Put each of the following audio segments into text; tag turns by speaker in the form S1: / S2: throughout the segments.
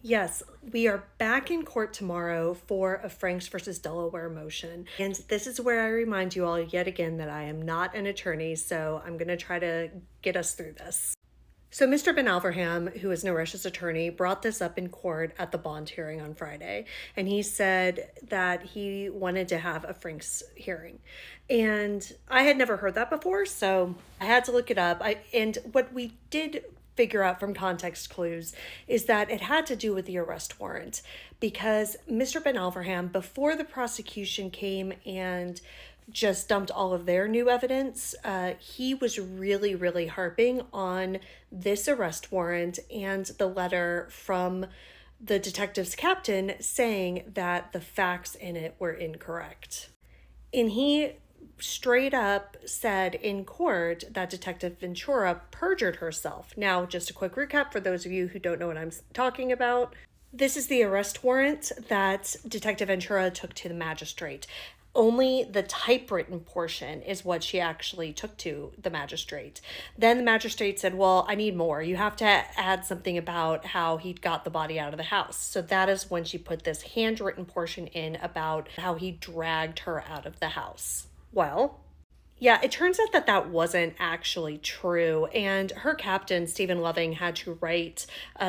S1: Yes, we are back in court tomorrow for a Franks versus Delaware motion. And this is where I remind you all yet again that I am not an attorney, so I'm going to try to get us through this. So Mr. Ben Alverham, who is Naresh's attorney, brought this up in court at the bond hearing on Friday. And he said that he wanted to have a Franks hearing. And I had never heard that before, so I had to look it up. And what we did figure out from context clues is that it had to do with the arrest warrant, because Mr. Ben Alverham, before the prosecution came and just dumped all of their new evidence, he was really, really harping on this arrest warrant and the letter from the detective's captain saying that the facts in it were incorrect. And he straight up said in court that Detective Ventura perjured herself. Now, just a quick recap for those of you who don't know what I'm talking about. This is the arrest warrant that Detective Ventura took to the magistrate. Only the typewritten portion is what she actually took to the magistrate. Then the magistrate said, well, I need more. You have to add something about how he got the body out of the house. So that is when she put this handwritten portion in about how he dragged her out of the house. Well, yeah, it turns out that that wasn't actually true. And her captain, Stephen Loving, had to write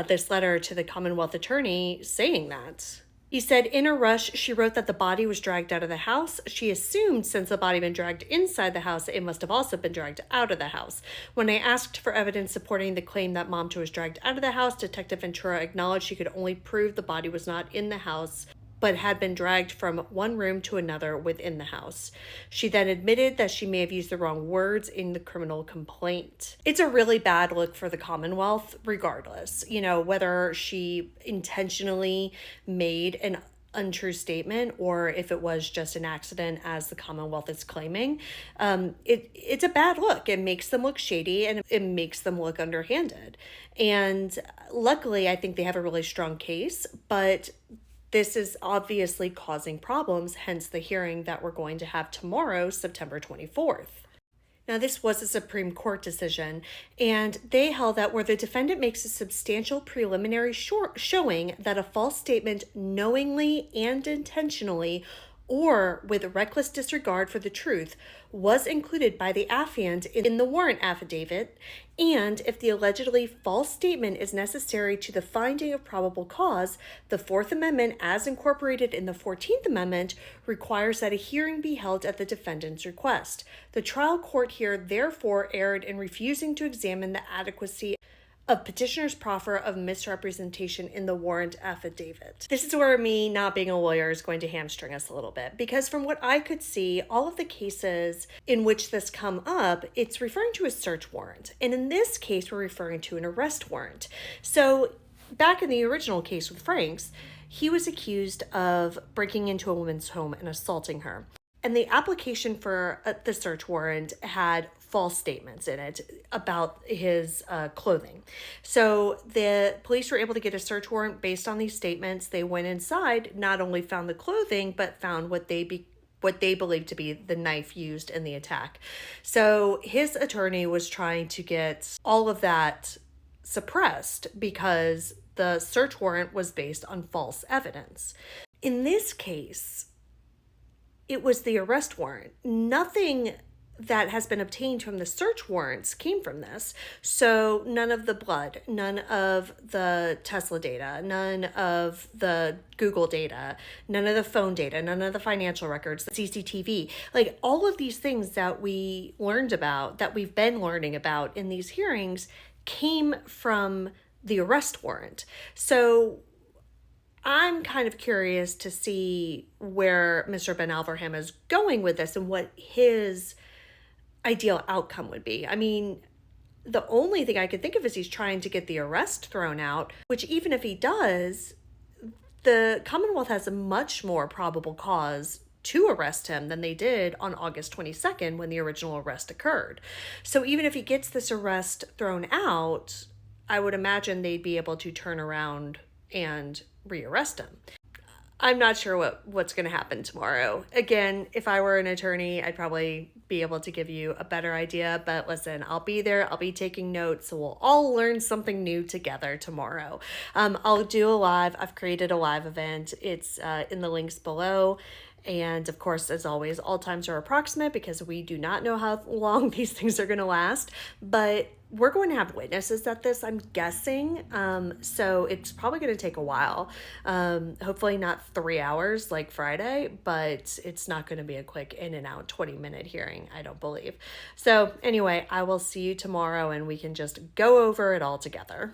S1: this letter to the Commonwealth attorney saying that. He said, in a rush, she wrote that the body was dragged out of the house. She assumed since the body had been dragged inside the house, it must have also been dragged out of the house. When I asked for evidence supporting the claim that Momto was dragged out of the house, Detective Ventura acknowledged she could only prove the body was not in the house, but had been dragged from one room to another within the house. She then admitted that she may have used the wrong words in the criminal complaint. It's a really bad look for the Commonwealth, regardless, whether she intentionally made an untrue statement or if it was just an accident, as the Commonwealth is claiming. It's a bad look. It makes them look shady and it makes them look underhanded. And luckily, I think they have a really strong case, but this is obviously causing problems, hence the hearing that we're going to have tomorrow, September 24th. Now, this was a Supreme Court decision, and they held that where the defendant makes a substantial preliminary showing that a false statement knowingly and intentionally or with reckless disregard for the truth was included by the affiant in the warrant affidavit, and if the allegedly false statement is necessary to the finding of probable cause, the Fourth Amendment, as incorporated in the 14th Amendment, requires that a hearing be held at the defendant's request. The trial court here therefore erred in refusing to examine the adequacy of petitioner's proffer of misrepresentation in the warrant affidavit. This is where me not being a lawyer is going to hamstring us a little bit, because from what I could see, all of the cases in which this come up, it's referring to a search warrant. And in this case, we're referring to an arrest warrant. So back in the original case with Franks, he was accused of breaking into a woman's home and assaulting her. And the application for the search warrant had false statements in it about his clothing. So the police were able to get a search warrant based on these statements. They went inside, not only found the clothing, but found what they believed to be the knife used in the attack. So his attorney was trying to get all of that suppressed because the search warrant was based on false evidence. In this case, it was the arrest warrant. Nothing that has been obtained from the search warrants came from this. So none of the blood, none of the Tesla data, none of the Google data, none of the phone data, none of the financial records, the CCTV, like all of these things that we learned about, that we've been learning about in these hearings, came from the arrest warrant. So I'm kind of curious to see where Mr. Ben Alverham is going with this and what his ideal outcome would be. I mean, the only thing I could think of is he's trying to get the arrest thrown out, which even if he does, the Commonwealth has a much more probable cause to arrest him than they did on August 22nd when the original arrest occurred. So even if he gets this arrest thrown out, I would imagine they'd be able to turn around and rearrest him. I'm not sure what's going to happen tomorrow. Again, if I were an attorney, I'd probably be able to give you a better idea. But listen, I'll be there. I'll be taking notes. So we'll all learn something new together tomorrow. I'll do a live. I've created a live event. It's in the links below. And of course, as always, all times are approximate because we do not know how long these things are going to last. But we're going to have witnesses at this, I'm guessing. So it's probably going to take a while. Hopefully not 3 hours like Friday, but it's not going to be a quick in and out 20-minute hearing, I don't believe. So anyway, I will see you tomorrow and we can just go over it all together.